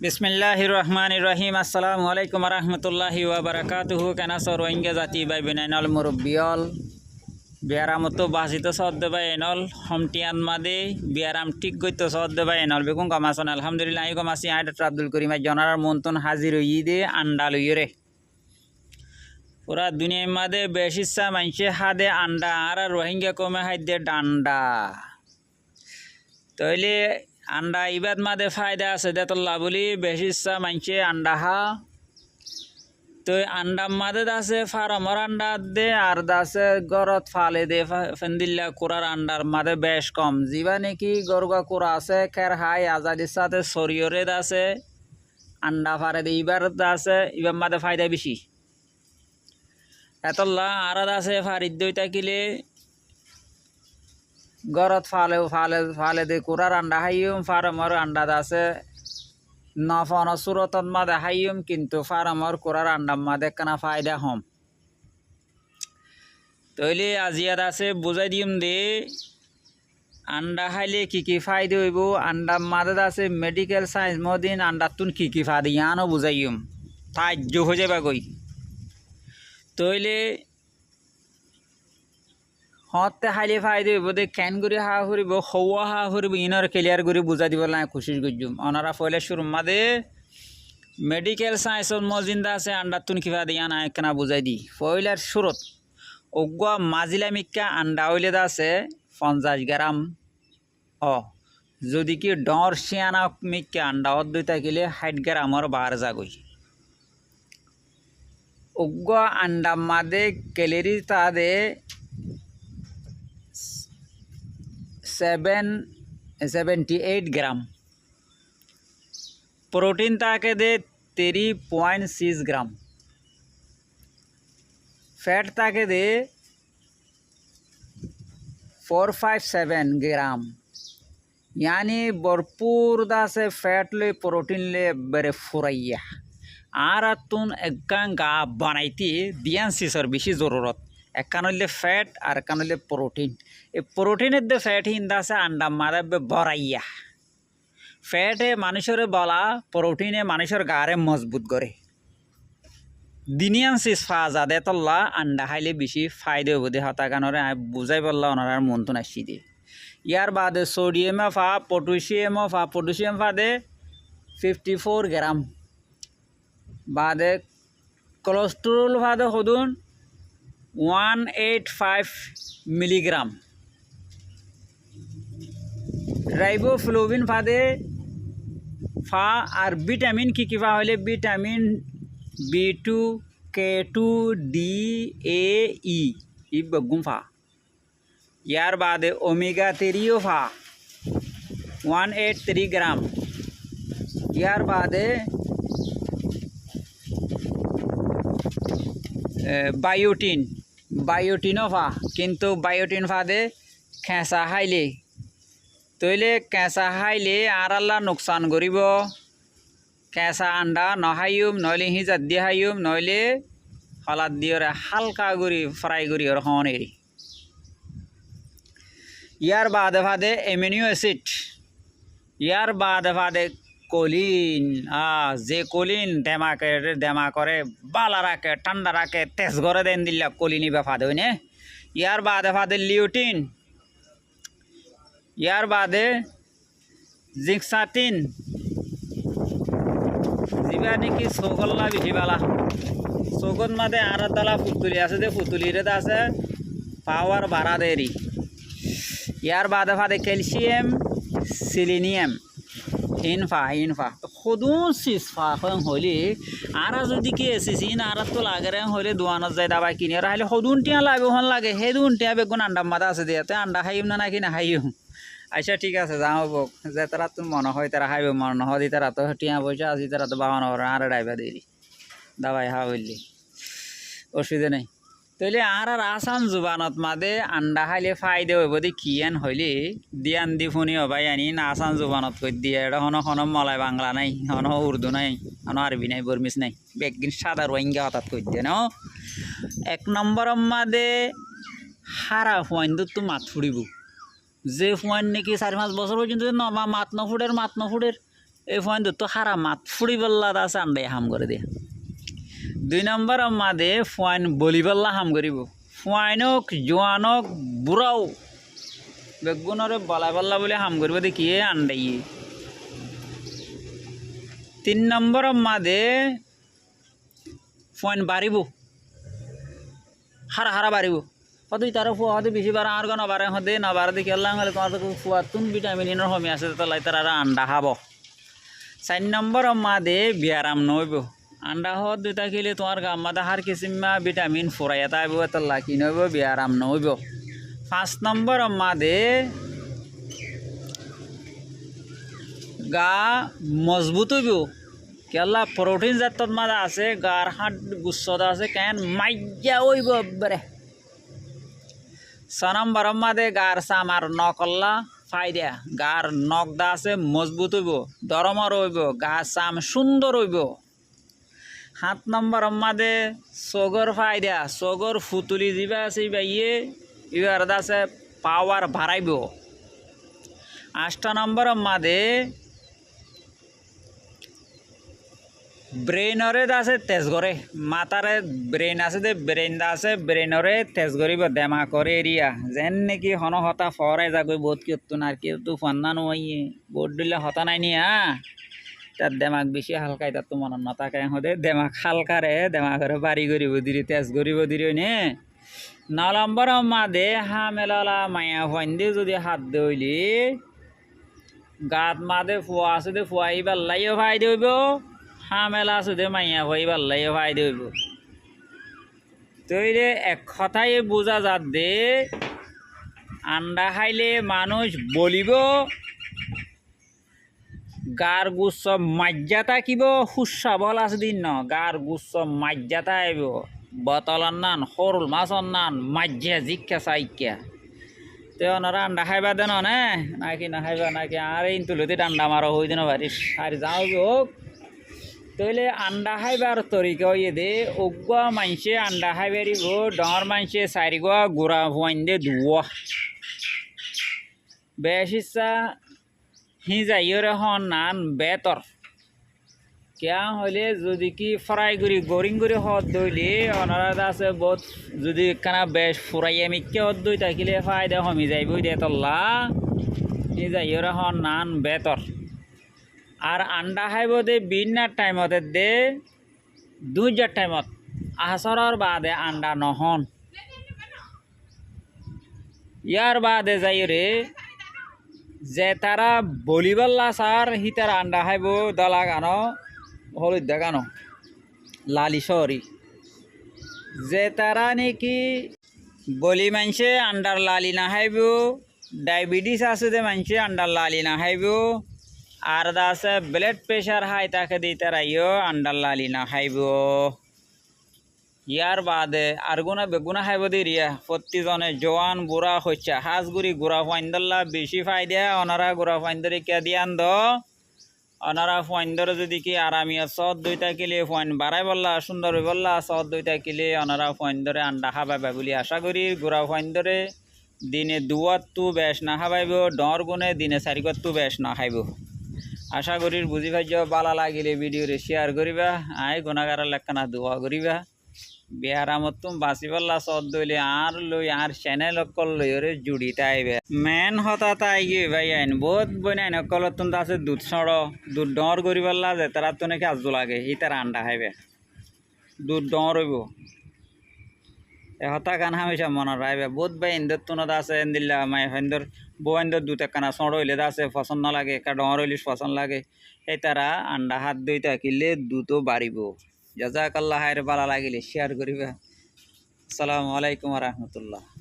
বিসমিল্লাহির রহমানির রহিম। আসসালামু আলাইকুম রহমতুল্লাহি ওয়াবারাকাতুহু। কেনাসর রোহিঙ্গা জাতি বাই বেনাইনল মুরব্বিয়ল বিয়ারামতো বাসিত সদ্দে বাই এনল হমটিয়ান মাদে বিয়ারাম ঠিক গইতো সদ্দে বাই এনল বেগুন কমাসন আলহামদুলিল্লাহ I কমাসি I doctor Abdul Karim জনার মন্তন হাজির হই দে আন্ডা লইরে পুরা দুনিয়ার মাদে বেশিসা মানছে হাদে আন্ডা আর রোহিঙ্গা কমে হাইদে ডান্ডা তইলে আন্ডা ইবাদ মাদে ফায়দা আছে দেতল্লা বলি বেশিসা মানছে আন্ডা হা তো আন্ডা মাদে আছে ফার্মর আন্ডা দে আর দাসে গরত ফালে দে ফেন্দিল্লা কুরার আন্ডার মাদে বেশ কম জিবা নাকি গরগা কুরা আছে খের হাই আজাদির সাথে শরীরে আছে আন্ডা ফারে দে ইবার আছে ইবার মাদে ফায়দা বেশি এতল্লা আর আছে ফারিদ দই থাকিলে গরত ফালে ফালে ফালে দে কুরার আন্ডা হাইম ফার্মর আন্ডা আছে নফন সুরতত মাদে হাইম কিন্তু ফার্মর কুরার আন্ডা মাদে কানা ফায়দা হম তইলে আজিয়াদ আছে বুঝাই দিম দে আন্ডা খাইলে কি ফায়দা হইব আন্ডা মাদে আছে মেডিকেল সায়েন্স মদিন আন্ডা তুন কি ফায়দা ইয়ানো বুঝাইম তাজ্য হয়ে যাবা গই তইলে হতে খাইলে ফায়দা হইব দে কেন করে হা ফুরিব খৌয়া হা ফুরিব ইনর ক্লিয়ার করে বুঝা দিব না খুশি গজুম অনারা ফলে শুরু মাদে মেডিকেল সায়েন্সত মজিন্দা আছে আন্ডা তুন কি ফায়দা ইয়ানা একনা বুঝাই দি ফয়লার শুরুত অগুয়া মাজিলা মিক্কা আন্ডা হইলে আছে 50 গ্রাম যদি কি ডর শিয়ানা মিক্কা আন্ডা দুই থাকিলে 60 গ্রামর বার যাগই অগুয়া আন্ডা মাদে ক্যালোরি তাদে 78 গ্রাম प्रोटीन ताके दे 3.6 ग्राम फैट ताके दे 457 ग्राम यानी भरपूर दासे फैट ले प्रोटीन ले बरे फुराइया आर तुन एकान गा बनाइती दियान सिसर बेशी जरूरत एकान हইলে फैट और एकान हইলে प्रोटीन ए प्रोटीनेर दे फैट हिंदा से अंडा मारे बराइया फैटे मानुषरे बला प्रोटीने मानुषर गारे मजबूत करे दिनियान सिस फाजा दे तल्ला अंडा खाइले बेशी फायदे हबो दे हता कानरे बुझाई बल्ला ओनार मन्तन आसि दे यार बादे सोडियम फा पोटेशियम फा दे 54 ग्राम बादे कोलेस्टेरल फा दे हदुन 185 मिलीग्राम राइबोफ्लोविन फादे फा और विटामिन की फा हले vitamin B2 K2 D A E इबगुम फा यार बादे ओमेगा 3 फा 183 ग्राम यार बादे बायोटिन फा किन्तु बायोटिन फा दे खेसा हाइले तैले कैसा हाइले आराल्ला नुकसान करिब कैसा आंडा नहाइम नइले हिजात दिए हाइम नइले हलाद दिए हालका करि फ्राई करि हने यार बादे फादे एमिनो एसिड यार बादे फादे कोलिन जे कोलिन देमा करे बाला राखे ठंडा राखे तेज करे देन दिल्ला कोलिनी बेफादे ने यार बादे फादे लियोटिन यार बादे जिक्साटिन जीवा नाकि सोगल्ला बेशी बाला सोगत मादे आरातला फुतुली आछे दे फुतुलिरे आछे पावर बाड़ा देरी यार बादे फादे कैलसियम सिलिनियम इनफा खुदून सिसफा हले आरा जदि कि एसिसिन आरा तो लागे हले दुआनत जाए दाबा किने हले खुदून टिया लागे हन लागे हेदुन टिया बेगुन आंडा मादा आछे दे आंडा खाइम ना नाकि ना खाइम अच्छा ठीक है जाओ बक जे तारा तुम मन है तारा खाइब मन नदी तारा तो टिया पयसा आज तारा तो बावन आर डाइबा देरी दाबाई हा हইলে असुविधा नहीं तैले आर आसान जुबानत मादे आंडा खाइले फायदे हইব दे कियान हইলে दियान दी फुनी हबाई आनी आसान जुबानत कই দিয়ে এটা হন মলাই বাংলা নাই হন উর্দু নাই হন আরবি নাই বর্মিস নাই বেগিন সাদা রোহিঙ্গা হঠাৎ কই দিয়ে না এক নম্বর মাদে হারা পয়েন্ট তো মাত ফুড়িব যে পয়েন্ট নাকি 4-5 বছর পর্যন্ত মাত নফুড়ের এই ফয়েন তো হারা মাত ফুড়ি বল্লা আছে আন্ডাই হাম করে দিয়ে 2 নম্বর মাদে ফয়েন বলিবল্লা হাম করিব ফয়েনক জোয়ানক বুড়াও বেগুনরে বলা বল্লা বলে হাম করিব দেখিয়ে আন্ডাইয়ে 3 নম্বর মাদে ফয়েন বাড়িব হারা হারা বাড়িব হয়তো তারা ফুয়া হয়তো বেশি বাড়া আর নবারে হতে নবারে দেখি আল্লাহ হলে তোমার ফুয়া তুন ভিটামিনের কমি আছে তাহলে তারা আন্ডা খাব 4 নম্বর মাদে ব্যায়াম নইব আন্ডা হত দুটা খেলে তোমার গাম মাদা হার কিসিমা ভিটামিন ফুরাই এটা আইব তাহলে কি নইব ব্যায়াম নইব 5 নম্বর মাদে গা মজবুত হইব কেলা প্রোটিন জাতত মাদা আছে গার হাট গুচ্ছদা আছে কেন মাইজা হইব একবারে 6 নম্বর মাদে গার সামার নকল্লা ফাইদা গার নখ দা আছে মজবুত হইব দরমর হইব গা সাম সুন্দর হইব 7 নম্বর মাদে সগর ফাইদা সগর ফুতুলি যা আছে বাইয়ে ইবার আছে পাওয়ার বাড়াইব 8 নম্বর মাদে ব্রেইনরে আছে তেজ করে মাথারে ব্রেইন আছে দে ব্রেইন দা আছে ব্রেইনরে তেজ করিব দেমা করে এরিয়া যেন নাকি হন হতা ফরাই যাগৈ বহুত কিয়তুন আর কেউ ফান্না নইয়ে বোর্ড দিলে হতা নাই নি তার দেমাগ বেশি হালকাই তার তো মনত নথাকে হতে দেমাগ হালকারে দেমাগরে বাড়ি করিব দিরি তেজ করিব দিরি নে 9 নম্বর মাদে হা মেলালা মায়া ফন্দি যদি হাত দইলি গাত মাদে ফুয়া আছে দে ফুয়াই বাল্লাইও ভাই দইব হা মেলা আছে দে মাইয়া ভাই বাল্লাইও ভাই দইব তৈরে এক কথাই বোঝা যাত দে আন্ডা খাইলে মানুষ বলিব গার গুচ্ছ মাজ্জা থাকিব সুস্বাবল আছে দিন ন গার গুচ্ছ মাজ্জাতা আইব বতলার নান সরল মাছর নান মাজ্জা জিক্ষা চাইকা তে ওনারা আন্ডা খাইবা দেন নে নাকি না খাইবা নাকি আর এই তুলতে ডান্ডা মারো হই দিন বাড়ি আর যাও হোক তইলে আন্ডা খাইবার তরিকা ইয়ে দে অগুয়া মাইসে আন্ডা খাইবারিব ডর মাইসে চারিগুয়া গুড়া হুয়াইন দে ধুয়া বেশ ইচ্ছা যাইরে হন নান বেতর কেয়া হইলে যদি কি ফ্রাই করি গরিং করে হদ দইলে ওনারা আছে বহুত যদি কানা বেশ ফুরাইয়া মিক্কে হদ দই থাকিলে ফায়দা কমি যাইব দে তল্লা যাইরে হন নান বেতর আর আন্ডা খাইব দে বিনার টাইমতে দে 2 টাইমত আসরের বাদে আন্ডা নহন ইয়ার বাদে যাইরে যে তারা বলিবাল্লা সার হিতার আন্ডা খাইব দলা গানো হলুদ গানো লালি সরি যে তারা নাকি বলি মানছে আন্ডার লালি না খাইব ডায়াবেটিস আছে যে মানছে আন্ডার লালি না খাইব আর আছে ব্লাড প্রেশার হাই তাকে দি তারাইও আন্ডার লালি না খাইব ইয়ার বাদে আর গুণা বেগুনা খাইব দিরিয়া প্রতিজনে জোয়ান বুড়া হচ্ছে হাঁসগুড়ি গুড়া ফাইন্দল্লা বেশি ফাইদা ওনারা গুড়া ফাইন্দরে কে দিয়ান দ ওনারা ফাইন্দরে যদি কি আরামিয়া সদ 2টা কিলে ফাইন বাড়াই বললা সুন্দর বললা সদ 2টা কিলে ওনারা ফাইন্দরে আন্ডা খাবাইবা বলি আশা করি গুড়া ফাইন্দরে দিনে 2 বেশ না খাবাইব ডর গুণে দিনে 4 বেশ না খাইব আশা করি বুঝি ভাজ্য বালা লাগিলে ভিডিওরে শেয়ার করিবা আই গুণাগারের লেখানা দোয়া করিবা বেহারামত তুম বাঁচি পাল্লা সদ দইলে আর লই আর চ্যানেল অকল লইরে জুড়িতে আইবে মেন হতা তাই গিয়ে ভাই আইন বহুত বইনাইন অকল তুম আছে দুধ সড় দুধ ডর করি পাল্লা যে তারা তো নাকি আজু লাগে ই তারা আন্ডা খাইবে দুধ ডর হইব হতা গান হামেশা মনত রাখবে বহুত ভাই ইন্দর তুনত আছে দিল্লা মাই হেন্দর বউ ইন্দর দুধ একখানা সড় হইলে আছে পছন্দ লাগে একটা ডর হইলে পছন্দ লাগে এই তারা আন্ডা হাত দই থাকিলে দুধও বাড়িব জাজাকাল্লাহ হায়রে বালা লাগিলে শেয়ার করিবা আসসালামু আলাইকুম ওয়া রাহমাতুল্লাহ।